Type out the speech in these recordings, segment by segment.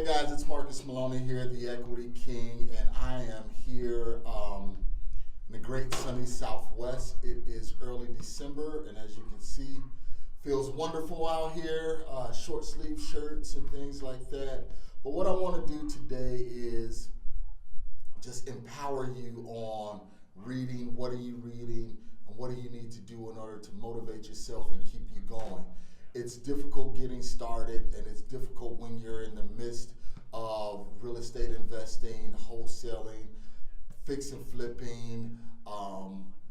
Hey guys, it's Marcus Maloney here, the Equity King, and I am here in the great sunny Southwest. It is early December, and as you can see, feels wonderful out here, short sleeve shirts and things like that. But what I want to do today is just empower you on reading. What are you reading, and what do you need to do in order to motivate yourself and keep you going? It's difficult getting started, and it's difficult when you're in the midst of real estate investing, wholesaling, fix and flipping,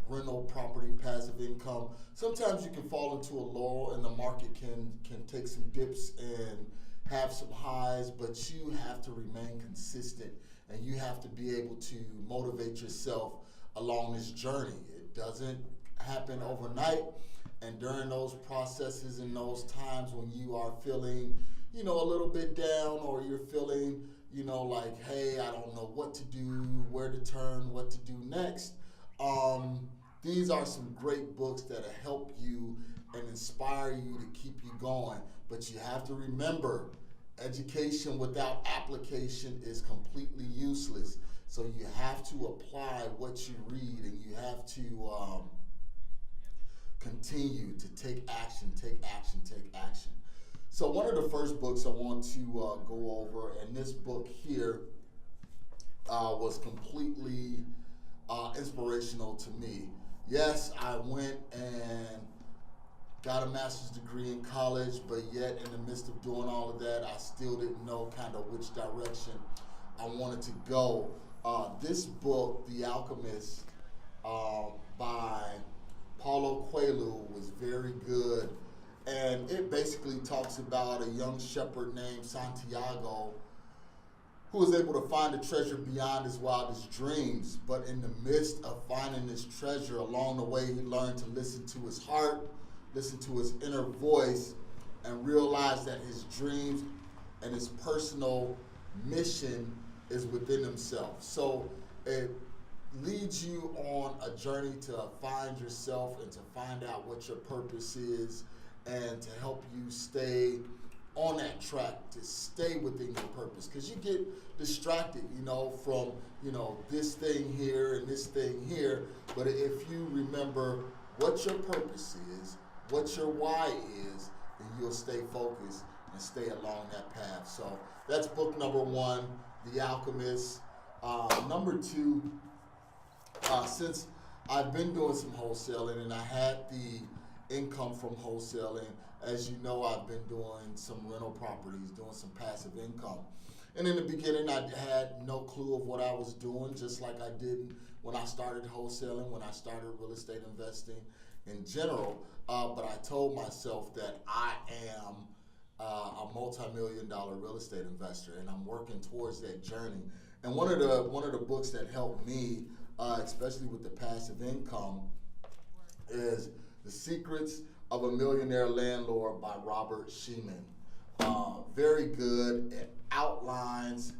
rental property, passive income. Sometimes you can fall into a lull, and the market can take some dips and have some highs, but you have to remain consistent, and you have to be able to motivate yourself along this journey. It doesn't happen overnight. And during those processes and those times when you are feeling, a little bit down, or you're feeling, like, hey, I don't know what to do, where to turn, what to do next. These are some great books that'll help you and inspire you to keep you going. But you have to remember, education without application is completely useless. So you have to apply what you read, and you have to continue to take action, take action, take action. So one of the first books I want to go over, and this book here was completely inspirational to me. Yes, I went and got a master's degree in college, but yet in the midst of doing all of that, I still didn't know kind of which direction I wanted to go. This book, The Alchemist, by Paulo Coelho, was very good, and it basically talks about a young shepherd named Santiago who was able to find a treasure beyond his wildest dreams. But in the midst of finding this treasure, along the way, he learned to listen to his heart, listen to his inner voice, and realize that his dreams and his personal mission is within himself. So it leads you on a journey to find yourself and to find out what your purpose is, and to help you stay on that track, to stay within your purpose. Because you get distracted, from, this thing here and this thing here. But if you remember what your purpose is, what your why is, then you'll stay focused and stay along that path. So that's book number one, The Alchemist. Number two, since I've been doing some wholesaling and I had the income from wholesaling, as you know, I've been doing some rental properties, doing some passive income. And in the beginning, I had no clue of what I was doing, just like I did when I started wholesaling, when I started real estate investing in general. But I told myself that I am a multi-million-dollar real estate investor, and I'm working towards that journey. And one of the books that helped me, especially with the passive income, is The Secrets of a Millionaire Landlord by Robert Sheeman. Very good. It outlines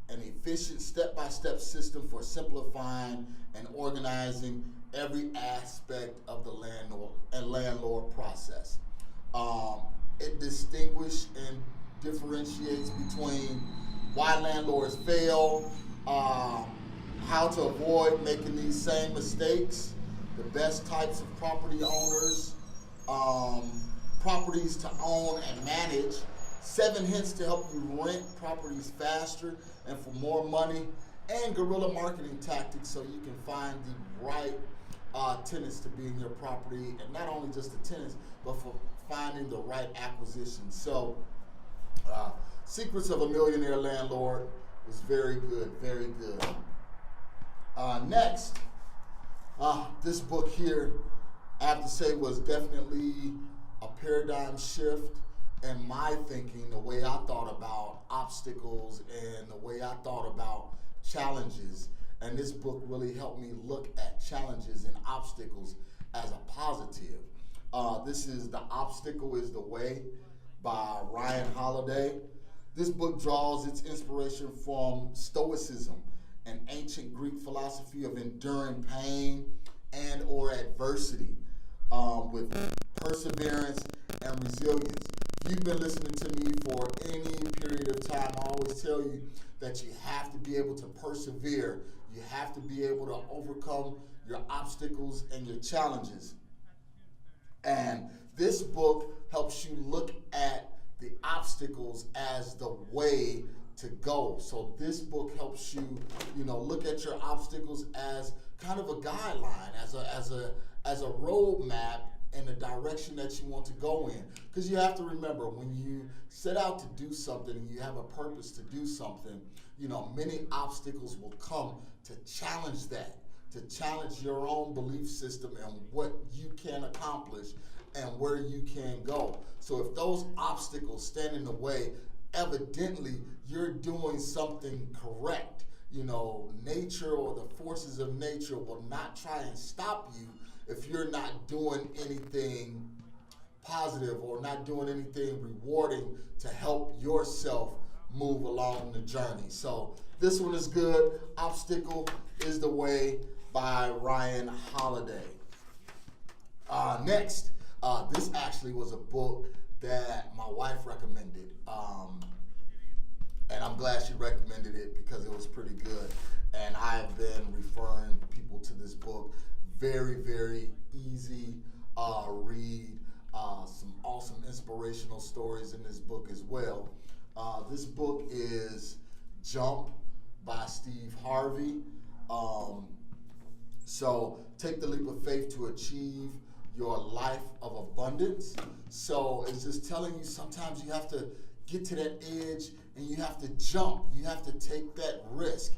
an efficient step-by-step system for simplifying and organizing every aspect of the landlord process. It distinguishes and differentiates between why landlords fail, how to avoid making these same mistakes, the best types of property owners, properties to own and manage, 7 hints to help you rent properties faster and for more money, and guerrilla marketing tactics so you can find the right tenants to be in your property, and not only just the tenants, but for finding the right acquisition. So, Secrets of a Millionaire Landlord was very good, very good. Next, this book here, I have to say, was definitely a paradigm shift in my thinking, the way I thought about obstacles and the way I thought about challenges. And this book really helped me look at challenges and obstacles as a positive. This is The Obstacle is the Way by Ryan Holiday. This book draws its inspiration from Stoicism, an ancient Greek philosophy of enduring pain and or adversity with perseverance and resilience. if you've been listening to me for any period of time, I always tell you that you have to be able to persevere. You have to be able to overcome your obstacles and your challenges. And this book helps you look at the obstacles as the way to go. So this book helps you, look at your obstacles as kind of a guideline, as a roadmap in the direction that you want to go in. Because you have to remember, when you set out to do something and you have a purpose to do something, many obstacles will come to challenge that, to challenge your own belief system and what you can accomplish and where you can go. So if those obstacles stand in the way, evidently you're doing something correct. Nature or the forces of nature will not try and stop you if you're not doing anything positive or not doing anything rewarding to help yourself move along the journey. So this one is good. Obstacle is the Way by Ryan Holiday. Next, this actually was a book that my wife recommended. And I'm glad she recommended it because it was pretty good. And I've been referring people to this book. Very, very easy read. Some awesome inspirational stories in this book as well. This book is Jump by Steve Harvey. So take the leap of faith to achieve your life of abundance. So it's just telling you sometimes you have to get to that edge and you have to jump. You have to take that risk.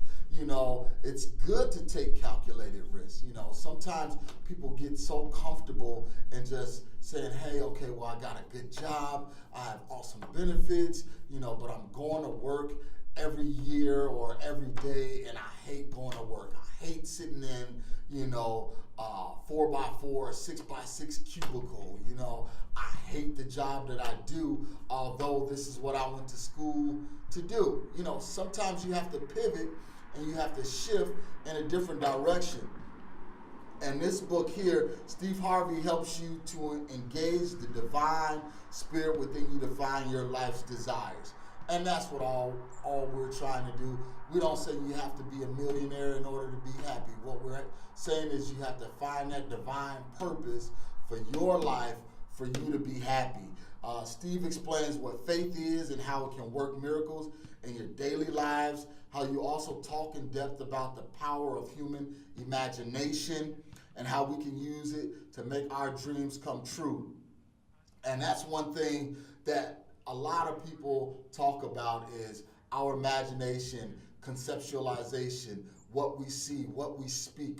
It's good to take calculated risks. Sometimes people get so comfortable and just saying, hey, okay, well, I got a good job, I have awesome benefits, but I'm going to work every year or every day, and I hate going to work. I hate sitting in, 4x4 or 6x6 cubicle. I hate the job that I do, although this is what I went to school to do. Sometimes you have to pivot and you have to shift in a different direction. And this book here, Steve Harvey helps you to engage the divine spirit within you to find your life's desires. And that's what all we're trying to do. We don't say you have to be a millionaire in order to be happy. What we're saying is you have to find that divine purpose for your life for you to be happy. Steve explains what faith is and how it can work miracles in your daily lives, how you also talk in depth about the power of human imagination and how we can use it to make our dreams come true. And that's one thing that a lot of people talk about is our imagination, conceptualization, what we see, what we speak,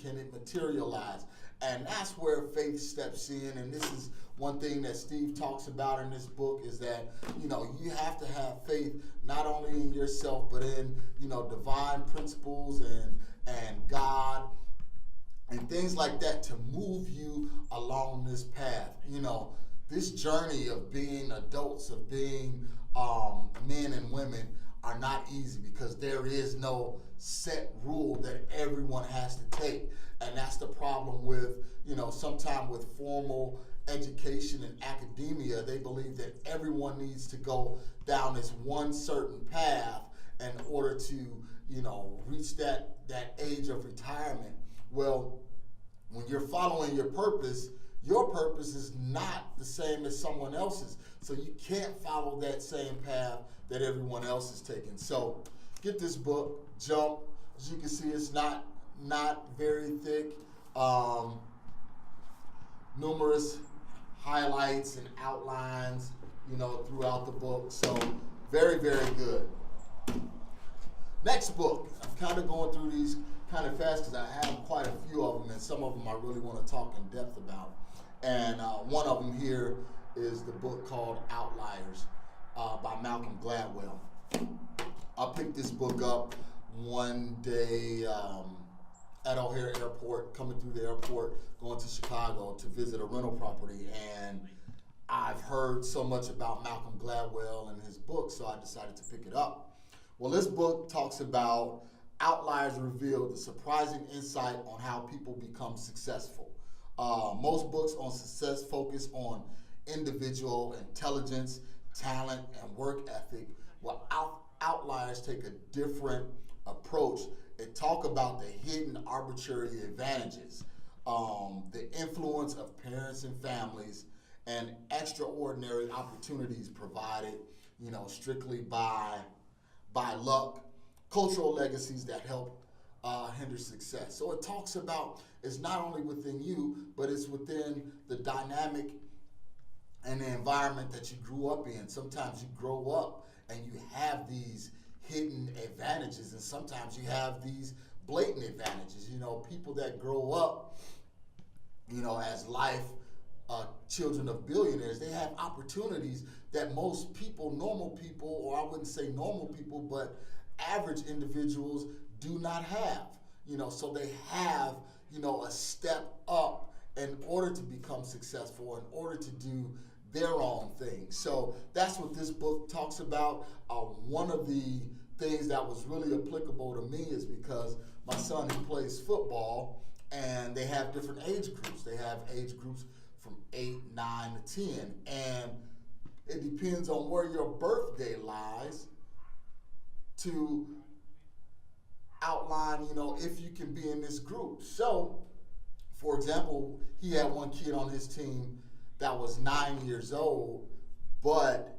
can it materialize? And that's where faith steps in. And this is one thing that Steve talks about in this book is that, you have to have faith not only in yourself, but in, divine principles and God and things like that to move you along this path. This journey of being adults, of being men and women are not easy because there is no set rule that everyone has to take. And that's the problem with, sometimes with formal education and academia, they believe that everyone needs to go down this one certain path in order to, reach that age of retirement. Well, when you're following your purpose is not the same as someone else's. So you can't follow that same path that everyone else is taking. So get this book, Jump. As you can see, it's not very thick. Numerous highlights and outlines, throughout the book. So very, very good. Next book. I'm kind of going through these kind of fast because I have quite a few of them, and some of them I really want to talk in depth about. And one of them here is the book called Outliers by Malcolm Gladwell. I picked this book up one day at O'Hare Airport, coming through the airport, going to Chicago to visit a rental property, and I've heard so much about Malcolm Gladwell and his book, so I decided to pick it up. Well, this book talks about Outliers reveal the surprising insight on how people become successful. Most books on success focus on individual intelligence, talent, and work ethic. Well, Outliers take a different approach. It talk about the hidden arbitrary advantages, the influence of parents and families, and extraordinary opportunities provided, strictly by luck, cultural legacies that help hinder success. So it talks about it's not only within you, but it's within the dynamic and the environment that you grew up in. Sometimes you grow up and you have these hidden advantages, and sometimes you have these blatant advantages. People that grow up, as children of billionaires, they have opportunities that most people, normal people, or I wouldn't say normal people, but average individuals do not have. So they have, a step up in order to become successful, in order to do their own thing. So that's what this book talks about. One of the things that was really applicable to me is because my son, he plays football, and they have different age groups. They have age groups from 8, 9 to 10, and it depends on where your birthday lies to outline, if you can be in this group. So, for example, he had one kid on his team that was 9 years old, but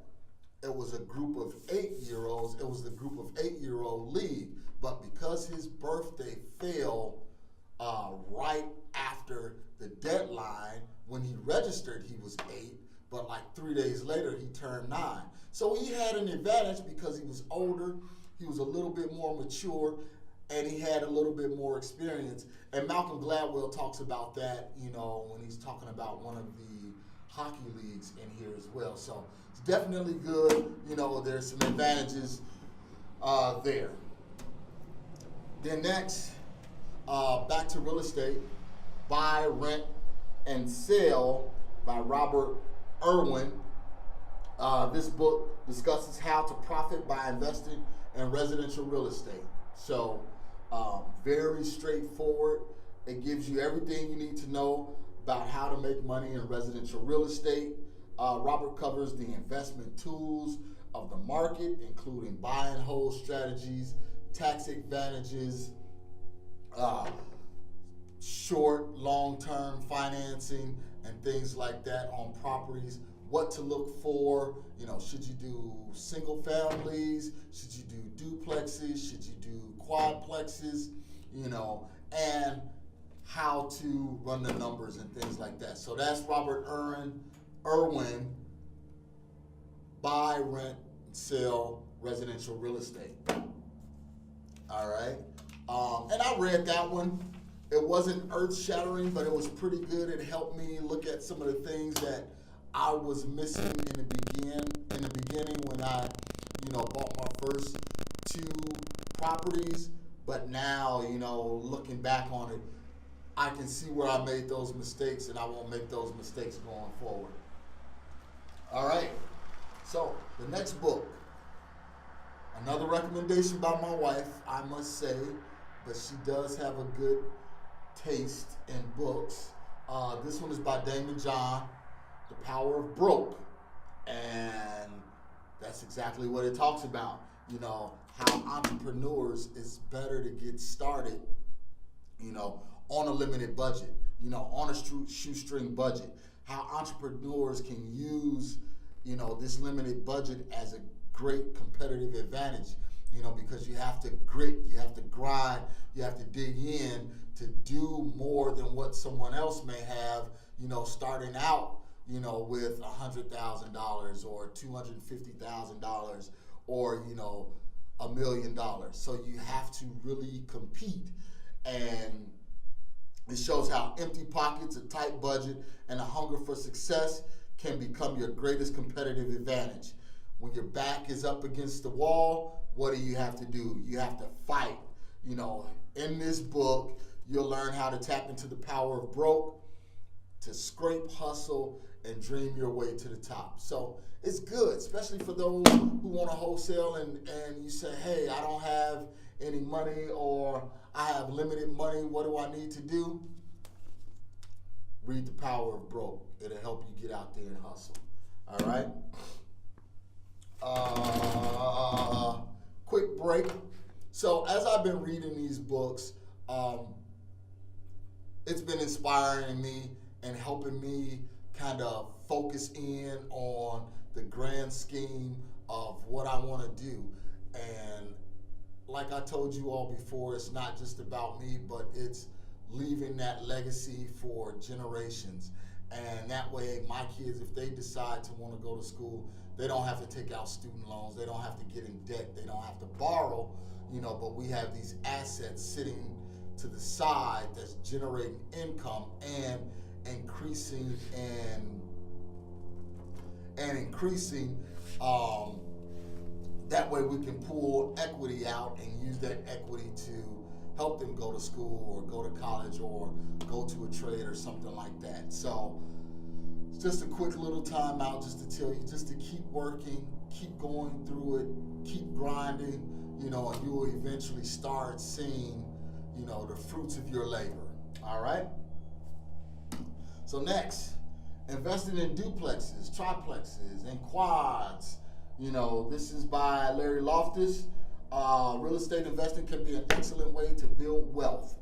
it was a group of 8-year-olds. It was the group of 8-year-old league, but because his birthday fell right after the deadline, when he registered, he was 8, but like 3 days later, he turned 9. So he had an advantage because he was older, he was a little bit more mature, and he had a little bit more experience. And Malcolm Gladwell talks about that, when he's talking about one of the hockey leagues in here as well. So it's definitely good. There's some advantages there. Then next, back to real estate, Buy, Rent, and Sell by Robert Irwin. This book discusses how to profit by investing in residential real estate. So very straightforward. It gives you everything you need to know about how to make money in residential real estate. Robert covers the investment tools of the market, including buy and hold strategies, tax advantages, short, long-term financing, and things like that on properties. What to look for, should you do single families? Should you do duplexes? Should you do quadplexes? And how to run the numbers and things like that. So that's Robert Irwin, Buy, Rent, and Sell Residential Real Estate. All right. And I read that one. It wasn't earth-shattering, but it was pretty good. It helped me look at some of the things that I was missing in the beginning when I, bought my first 2 properties. But now, looking back on it, I can see where I made those mistakes, and I won't make those mistakes going forward. All right. So the next book, another recommendation by my wife, I must say, but she does have a good taste in books. This one is by Damon John, The Power of Broke. And that's exactly what it talks about. How entrepreneurs, it's better to get started, on a limited budget, on a shoestring budget. How entrepreneurs can use, this limited budget as a great competitive advantage, because you have to grit, you have to grind, you have to dig in to do more than what someone else may have, starting out, with $100,000 or $250,000 or, $1 million. So you have to really compete. And it shows how empty pockets, a tight budget, and a hunger for success can become your greatest competitive advantage. When your back is up against the wall, what do you have to do? You have to fight. In this book, you'll learn how to tap into the power of broke, to scrape, hustle, and dream your way to the top. So it's good, especially for those who want to wholesale and you say, hey, I don't have any money, or I have limited money. What do I need to do? Read The Power of Broke. It'll help you get out there and hustle. All right? Quick break. So as I've been reading these books, it's been inspiring me and helping me kind of focus in on the grand scheme of what I want to do. And like I told you all before, it's not just about me, but it's leaving that legacy for generations. And that way, my kids, if they decide to want to go to school, they don't have to take out student loans. They don't have to get in debt. They don't have to borrow, but we have these assets sitting to the side that's generating income and increasing and increasing. That way we can pull equity out and use that equity to help them go to school or go to college or go to a trade or something like that. So it's just a quick little time out just to tell you, just to keep working, keep going through it, keep grinding, and you will eventually start seeing, the fruits of your labor. All right? So next, investing in duplexes, triplexes, and quads. This is by Larry Loftus. Real estate investing can be an excellent way to build wealth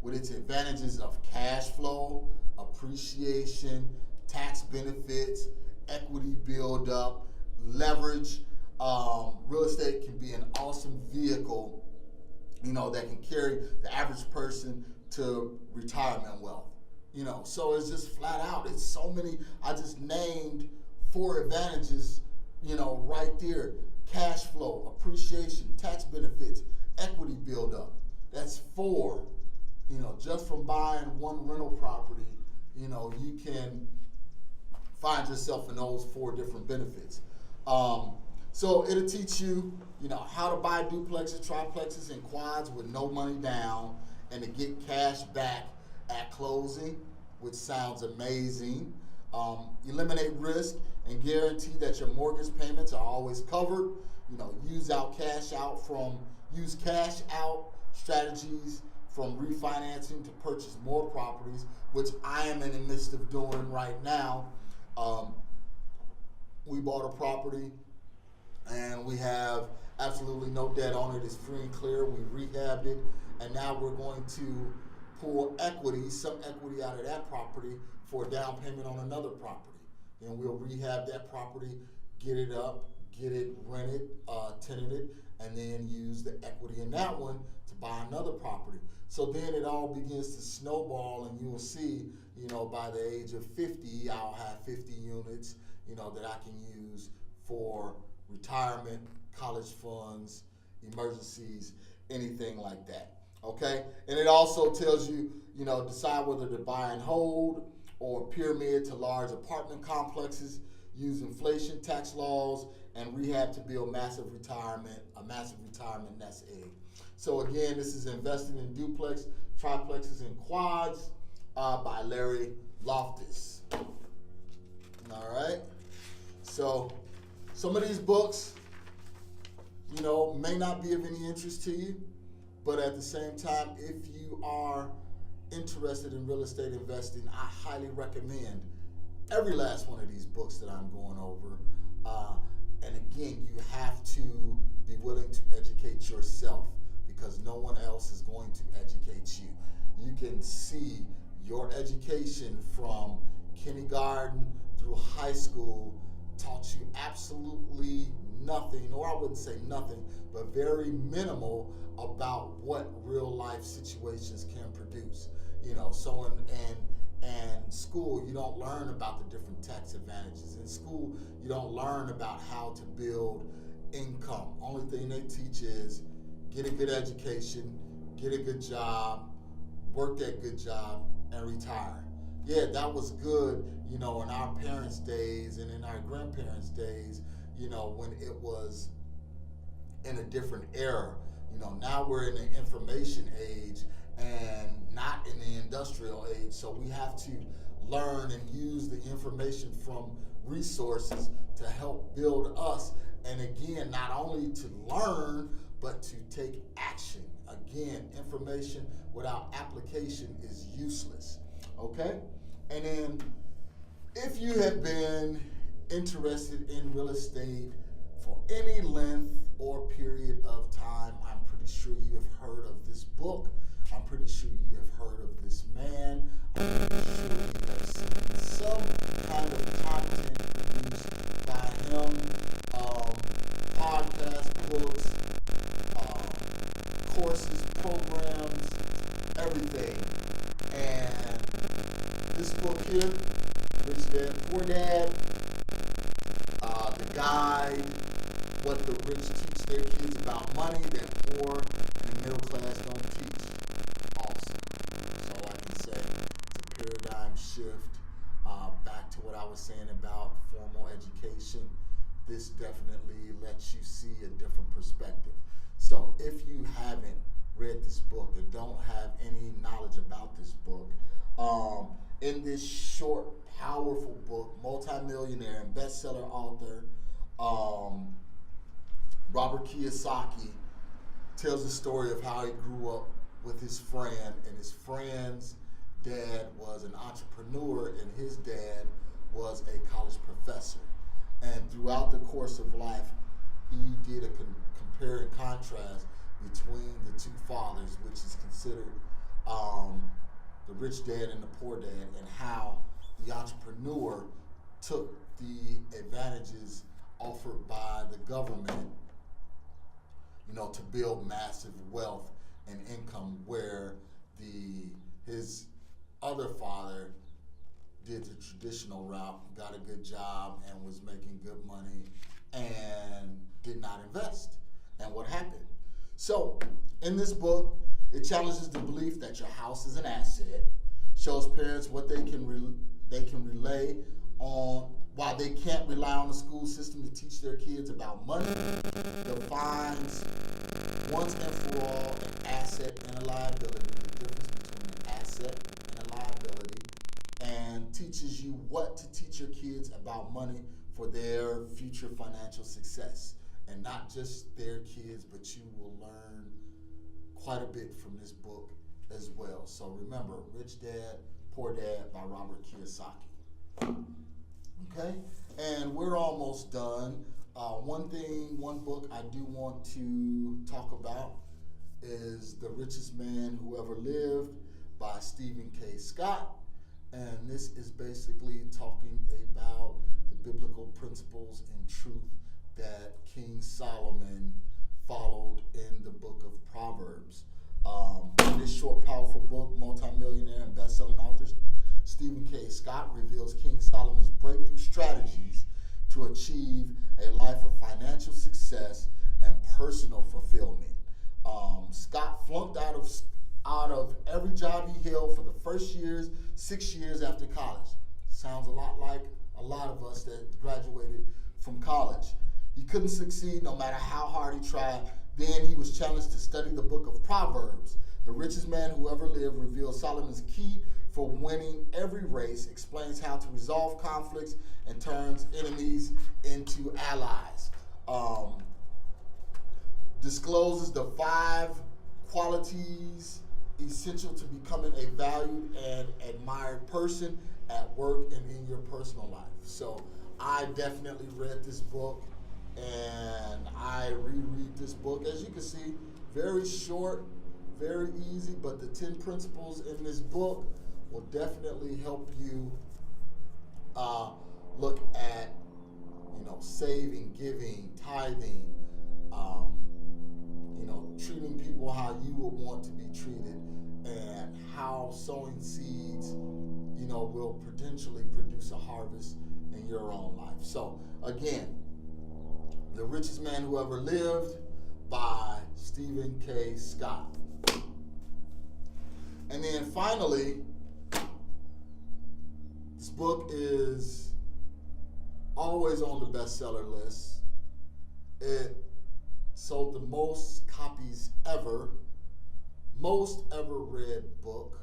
with its advantages of cash flow, appreciation, tax benefits, equity build-up, leverage. Real estate can be an awesome vehicle, that can carry the average person to retirement wealth. So it's just flat out. It's so many. I just named 4 advantages, right there. Cash flow, appreciation, tax benefits, equity buildup. That's 4. Just from buying one rental property, you can find yourself in those 4 different benefits. So it'll teach you, how to buy duplexes, triplexes, and quads with no money down and to get cash back at closing, which sounds amazing. Eliminate risk and guarantee that your mortgage payments are always covered. Use cash out strategies from refinancing to purchase more properties, which I am in the midst of doing right now. We bought a property and we have absolutely no debt on it. It's free and clear. We rehabbed it, and now we're going to pull some equity out of that property for a down payment on another property. Then we'll rehab that property, get it up, get it rented, tenanted, and then use the equity in that one to buy another property. So then it all begins to snowball, and you will see, by the age of 50, I'll have 50 units, that I can use for retirement, college funds, emergencies, anything like that. Okay? And it also tells you, decide whether to buy and hold or pyramid to large apartment complexes, use inflation tax laws, and rehab to build a massive retirement nest egg. So again, this is Investing in Duplex, Triplexes, and Quads by Larry Loftus. All right? So some of these books, may not be of any interest to you, but at the same time, if you are interested in real estate investing, I highly recommend every last one of these books that I'm going over. And again, you have to be willing to educate yourself because no one else is going to educate you. You can see your education from kindergarten through high school taught you absolutely nothing, or I wouldn't say nothing, but very minimal about what real life situations can produce. So in school, you don't learn about the different tax advantages. In school, you don't learn about how to build income. Only thing they teach is get a good education, get a good job, work that good job, and retire. Yeah, that was good, in our parents' days and in our grandparents' days, when it was in a different era. Now we're in the information age and not in the industrial age, so we have to learn and use the information from resources to help build us. And again, not only to learn, but to take action. Again, information without application is useless. Okay? And then if you have been interested in real estate for any length or period of time, I'm pretty sure you have heard of this book. I'm pretty sure you have heard of this man. I'm pretty sure you have seen some kind of content produced by him, podcasts, books, courses, programs, everything. And this book here, Rich Dad, Poor Dad, the guide, what the rich teach their kids about money that poor and the middle class don't teach. Awesome. That's all I can say. It's a paradigm shift. Back to what I was saying about formal education. This definitely lets you see a different perspective. So if you haven't read this book or don't have any knowledge about this book, in this short, powerful book, multimillionaire and bestseller author, Robert Kiyosaki tells the story of how he grew up with his friend, and his friend's dad was an entrepreneur and his dad was a college professor. And throughout the course of life, he did a compare and contrast between the two fathers, which is considered the rich dad and the poor dad, and how the entrepreneur took the advantages offered by the government, to build massive wealth and income, where his other father did the traditional route, got a good job, and was making good money, and did not invest. And what happened? So, in this book, it challenges the belief that your house is an asset, shows parents what they can relay on, why they can't rely on the school system to teach their kids about money, defines once and for all an asset and a liability, the difference between an asset and a liability, and teaches you what to teach your kids about money for their future financial success. And not just their kids, but you will learn quite a bit from this book as well. So remember, Rich Dad, Poor Dad by Robert Kiyosaki. Okay, and we're almost done. One book I do want to talk about is The Richest Man Who Ever Lived by Stephen K. Scott. And this is basically talking about the biblical principles and truth that King Solomon followed in the book of Proverbs. In this short, powerful book, multimillionaire and best-selling author Stephen K. Scott reveals King Solomon's breakthrough strategies to achieve a life of financial success and personal fulfillment. Scott flunked out of every job he held for the first 6 years after college. Sounds a lot like a lot of us that graduated from college. He couldn't succeed no matter how hard he tried. Then he was challenged to study the book of Proverbs. The Richest Man Who Ever Lived reveals Solomon's key for winning every race, explains how to resolve conflicts, and turns enemies into allies. Discloses the 5 qualities essential to becoming a valued and admired person at work and in your personal life. So I definitely read this book, and I reread this book. As you can see, very short, very easy, but the 10 principles in this book will definitely help you look at, saving, giving, tithing, treating people how you would want to be treated, and how sowing seeds, will potentially produce a harvest in your own life. So again, The Richest Man Who Ever Lived by Stephen K. Scott. And then finally, this book is always on the bestseller list. It sold the most copies ever, most ever read book.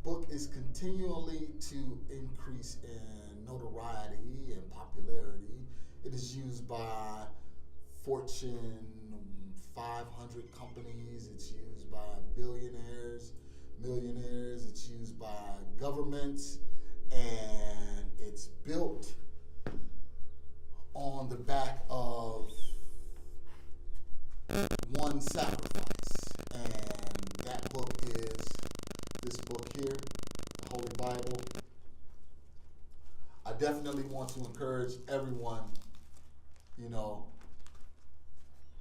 Book is continually to increase in notoriety and popularity. It is used by Fortune 500 companies. It's used by billionaires, millionaires. It's used by governments. and it's built on the back of one sacrifice. And that book is this book here, the Holy Bible. I definitely want to encourage everyone, you know,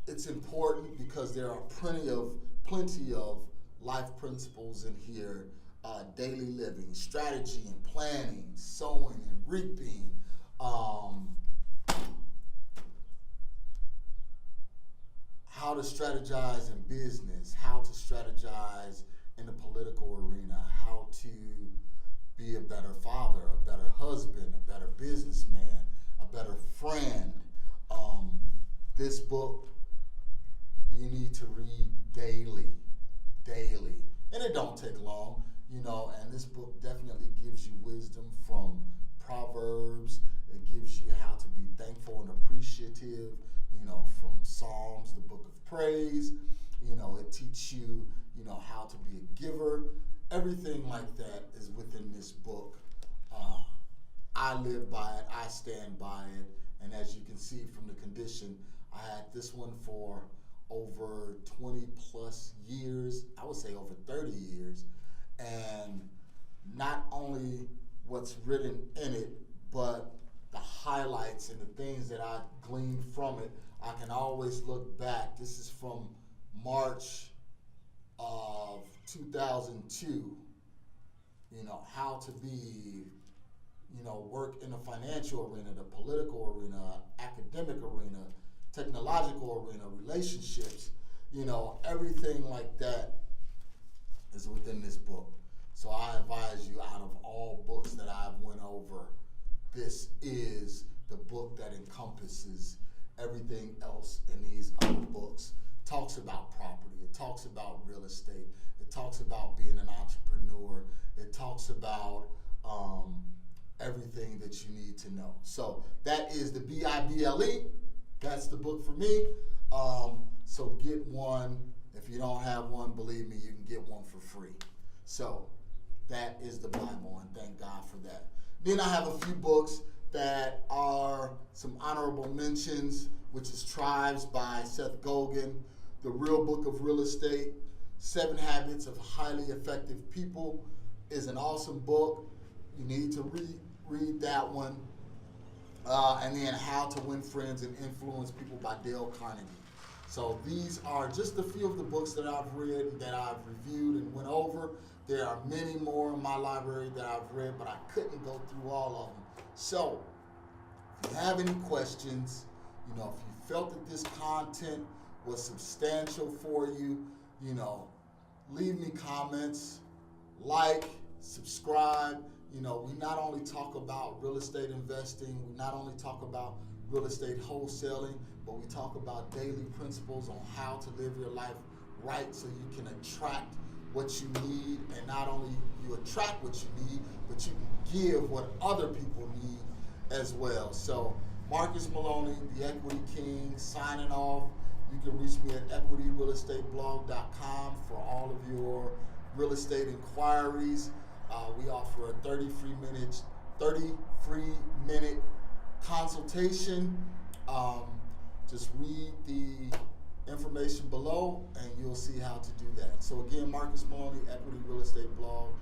it's important because there are plenty of life principles in here, daily living, strategy and planning, sowing and reaping, how to strategize in business, how to strategize in the political arena, how to be a better father, a better husband, a better businessman, a better friend. This book you need to read daily. And it don't take long, you know, and this book definitely gives you wisdom from Proverbs. It gives you how to be thankful and appreciative, you know, from Psalms, the book of praise. You know, it teaches you, you know, how to be a giver. Everything like that is within this book. I live by it, I stand by it, and as you can see from the condition, I had this one for over 20 plus years, I would say over 30 years, and not only what's written in it, but the highlights and the things that I gleaned from it, I can always look back. This is from March of 2002, you know, how to be, you know, work in the financial arena, the political arena, academic arena, technological arena, relationships, you know, everything like that is within this book. So I advise you, out of all books that I've went over, this is the book that encompasses everything else in these other books. It talks about property, it talks about real estate, it talks about being an entrepreneur, it talks about everything that you need to know. So that is the BIBLE. That's the book for me. So get one. If you don't have one, believe me, you can get one for free. So that is the Bible, and thank God for that. Then I have a few books that are some honorable mentions, which is Tribes by Seth Godin, The Real Book of Real Estate, 7 Habits of Highly Effective People is an awesome book. You need to read that one. And then How to Win Friends and Influence People by Dale Carnegie. So these are just a few of the books that I've read, that I've reviewed and went over. There are many more in my library that I've read, but I couldn't go through all of them. So if you have any questions, you know, if you felt that this content was substantial for you, you know, leave me comments, like, subscribe. You know, we not only talk about real estate investing, we not only talk about real estate wholesaling, but we talk about daily principles on how to live your life right so you can attract what you need, and not only you attract what you need, but you can give what other people need as well. So Marcus Maloney, the Equity King, signing off. You can reach me at equityrealestateblog.com for all of your real estate inquiries. We offer a 30 free minute consultation. Just read the information below and you'll see how to do that. So again, Marcus Maloney, Equity Real Estate Blog.